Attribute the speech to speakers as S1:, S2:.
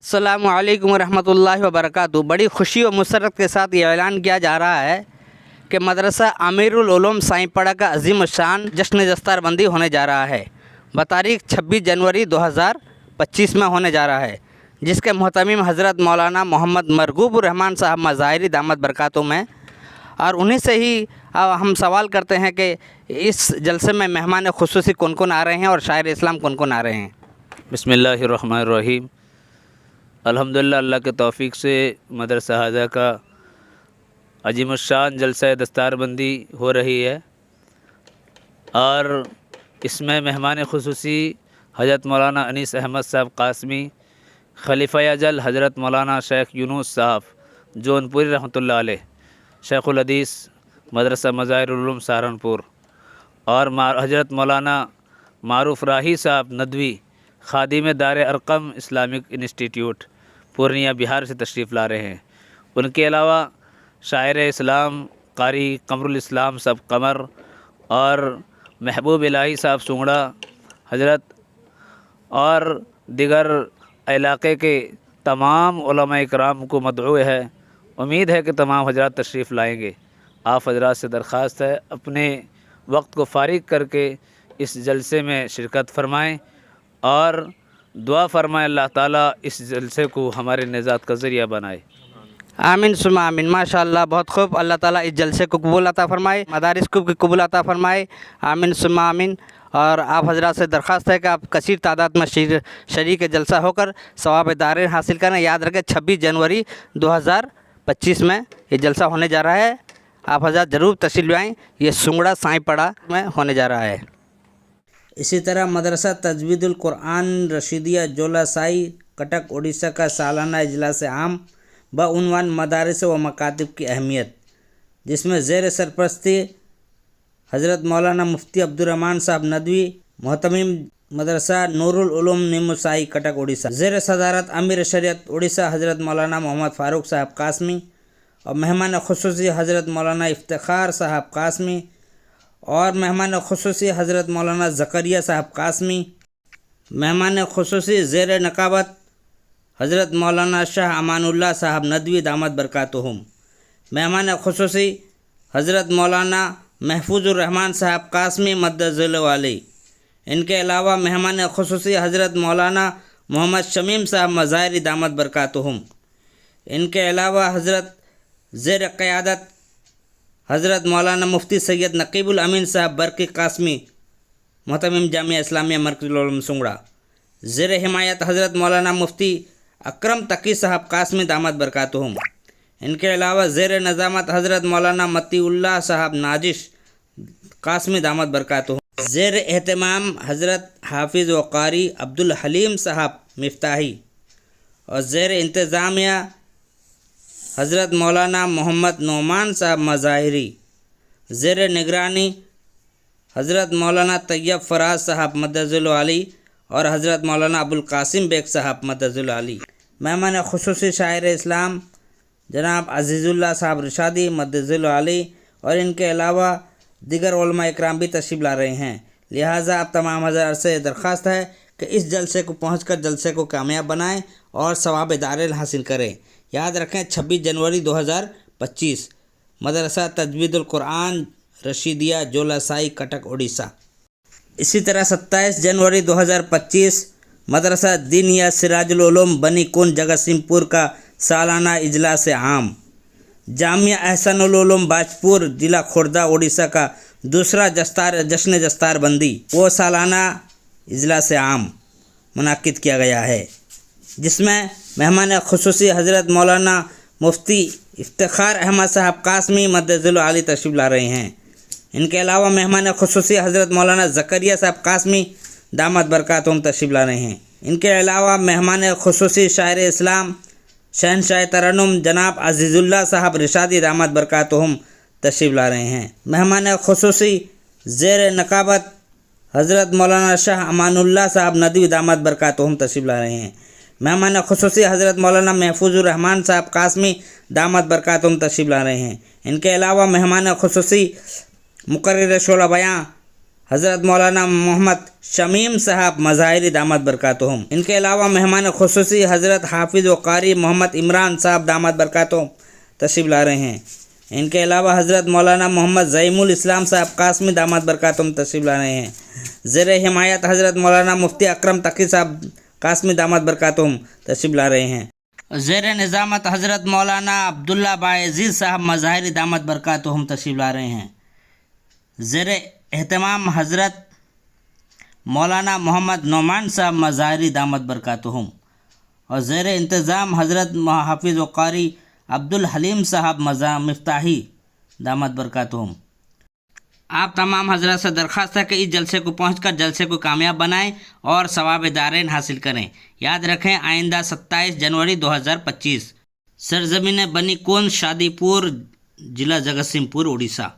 S1: अस्सलामु अलैकुम वरहमतुल्लाहि वबरकातुहू। बड़ी खुशी और मुसरत के साथ ये ऐलान किया जा रहा है कि मदरसा अमीरुल उलूम साईंपड़ा का अजीम शान जश्न दस्तारबंदी होने जा रहा है। बतारीख 26 जनवरी 2025 में होने जा रहा है, जिसके मुहतमिम हज़रत मौलाना मोहम्मद मरगूब रहमान साहब मज़ाहिरी दामत बरकातुहूम हैं। और उन्हीं से ही हम सवाल करते हैं कि इस जलसे में मेहमान खुसूसी कौन कौन आ रहे हैं और शायर इस्लाम कौन कौन आ रहे हैं।
S2: बिस्मिल्लाहिर्रहमानिर्रहीम। अल्हम्दुलिल्लाह, अल्लाह के तौफ़ीक़ से मदरसा हाजा का अजीमुश्शान जलसा दस्तारबंदी हो रही है और इसमें मेहमान खुसूसी हज़रत मौलाना अनीस अहमद साहब कासमी, खलीफा अजल हज़रत मौलाना शेख यूनुस साहब जौनपुरी रहमतुल्लाह अलैह, शेखुल हदीस मदरसा मज़ाहिरुल उलूम सहारनपुर, और हज़रत मौलाना मारूफ राही साहब नदवी, खादिम दार Arkham Islamic institute Purnia Bihar से तशरीफ़ ला रहे हैं। उनके अलावा शायर इस्लाम कारी कमरुल इस्लाम साहब कमर और महबूब इलाही साहब सुंगड़ा हज़रत और दिगर इलाक़े के तमाम उलमा इकराम को मदऊ है। उम्मीद है कि तमाम हजरात तशरीफ़ लाएंगे। आप हजरात से दरख्वास्त है अपने वक्त को फ़ारिग करके इस जलसे में शिरकत फरमाएँ और दुआ फरमाएँ अल्लाह ताला इस जलसे को हमारे निजात का ज़रिया बनाए।
S1: आमीन सुमा आमीन। माशाअल्लाह, बहुत खूब। अल्लाह ताला इस जलसे को कबूल अता फ़रमाए, मदारिस को भी कबूल अता फ़रमाए। आमीन सुमा आमीन। और आप हजरात से दरख्वास्त है कि आप कसीर तादाद में शरीक जलसा होकर सवाब दारें हासिल करें। याद रखें 26 जनवरी 2025 में ये जलसा होने जा रहा है। आप हजरात ज़रूर तशरीफ़ लाएँ। ये सुंगड़ा साईंपड़ा में होने जा रहा है। इसी तरह मदरसा तजवीदुल कुरान रशीदिया जोलासाई कटक उड़ीसा का सालाना इजलास आम बउनवान मदारिस व मकातिब की अहमियत, जिसमें ज़ेर सरपरस्ती हज़रत मौलाना मुफ्ती अब्दुर्रहमान साहब नदवी, मोहतमिम मदरसा नूरुल उलूम निमुसाई कटक उड़ीसा, ज़ेर सदारत अमीर शरीयत उड़ीसा हज़रत मौलाना मोहम्मद फ़ारूक साहब कासमी, और मेहमान खुसूसी हज़रत मौलाना इफ्तिखार साहब कासमी, और मेहमान खुसूसी हज़रत मौलाना ज़करिया साहब कासमी, मेहमान खुसूसी ज़ेर नकाबत हज़रत मौलाना शाह अमानुल्लाह साहब नदवी दामत बरकातुहुम, मेहमान खुसूसी हज़रत मौलाना महफूजुर रहमान साहब कासमी मद्दज़िल वाली। इनके अलावा मेहमान खुसूसी हज़रत मौलाना मोहम्मद शमीम साहब मज़ाहिरी दामत बरकातुहुम। इनके अलावा हज़रत ज़ेर क़यादत हज़रत मौलाना मुफ्ती सैयद नकीबुल अमीन साहब बरकी कासमी, मोहतमिम जामिया इस्लामिया मरकज़ुल उलूम सुंगड़ा, ज़ेर हिमायत हज़रत मौलाना मुफ्ती अकरम तकी साहब कासमी दामत बरकातुहुम। इनके अलावा ज़ेर नज़ामत हज़रत मौलाना मतीउल्लाह साहब नाजिश कासमी दामत बरकातुहुम, ज़ेर एहतमाम हज़रत हाफिज़ व कारी अब्दुल हलीम साहब मिफ्ताही, और ज़ेर इंतज़ामिया हज़रत मौलाना मोहम्मद नोमान साहब मज़ाहिरी, ज़ेर निगरानी हज़रत मौलाना तैयब फराज साहब मद्दज़ुल आली और हज़रत मौलाना अबुल कासिम बेग साहब मद्दज़ुल आली। मेहमान खुसूसी शायर इस्लाम जनाब अज़ीज़ुल्लाह साहब रिशादी मद्दज़ुल आली और इनके अलावा दिगर उलमा इकराम भी तशरीफ़ ला रहे हैं। लिहाजा अब तमाम हज़रात से दरख्वास्त है कि इस जलसे को पहुँचकर जलसे को कामयाब बनाएं और सवाब दारें हासिल करें। याद रखें 26 जनवरी 2025 मदरसा तजवीदुल कुरान रशीदिया जोलासाई कटक उड़ीसा। इसी तरह 27 जनवरी 2025 मदरसा दीनिया सिराजुल उलूम बनी कुन जगतसिंहपुर का सालाना इजलास आम, जामिया एहसानुल उलूम बाजपुर जिला खुर्दा उड़ीसा का दूसरा जश्न दस्तारबंदी वो सालाना इजलास आम मुनाकिद किया गया है, जिसमें मेहमान खुसूसी हज़रत मौलाना मुफ्ती इफ्तिखार अहमद साहब कासमी मद्दज़ुल आली तशरीफ़ ला रहे हैं। इनके अलावा मेहमान खुसूसी हज़रत मौलाना ज़करिया साहब कासमी दामत बरकातुहुम तशरीफ़ ला रहे हैं। इनके अलावा मेहमान खुसूसी शायर इस्लाम शहनशाह तरन्नुम जनाब अज़ीज़ुल्लाह साहब रिशादी दामत बरकातुहुम तशरीफ़ ला रहे हैं। मेहमान खुसूसी ज़ेर नकाबत हज़रत मौलाना शाह अमानुल्लाह साहब नदवी दामत बरकातुहुम तशरीफ़ ला रहे हैं। मेहमान खुसूसी हज़रत मौलाना महफूजुर रहमान साहब कासमी दामत बरकातुहुम तशरीफ़ ला रहे हैं। इनके अलावा मेहमान खुसूसी मुकर्रिर शोला बयां حضرت مولانا محمد شمیم صاحب مظاہری دامت برکاتہم. ان کے علاوہ مہمان خصوصی حضرت حافظ و قاری محمد عمران صاحب دامت برکاتہم تشریف لا رہے ہیں. ان کے علاوہ حضرت مولانا محمد زعیم الاسلام صاحب قاسمی دامت برکاتہم تشریف لا رہے ہیں. زیر حمایت حضرت مولانا مفتی اکرم تقی صاحب قاسمی دامت برکاتہم تشریف لا رہے ہیں. زیر نظامت حضرت مولانا عبداللہ باعزیز صاحب مظاہری دامت برکاتہم تشریف لا رہے ہیں. زیر اہتمام حضرت مولانا محمد نعمان صاحب مظاہری دامت برکاتہم اور زیر انتظام حضرت حافظ و قاری عبدالحلیم صاحب مفتاحی دامت برکاتہم. آپ تمام حضرات سے درخواست ہے کہ اس جلسے کو پہنچ کر جلسے کو کامیاب بنائیں اور ثواب دارین حاصل کریں. یاد رکھیں آئندہ 27 جنوری 2025 سرزمین بنی کون شادی پور ضلع جگت سنگھ پور اڑیسہ.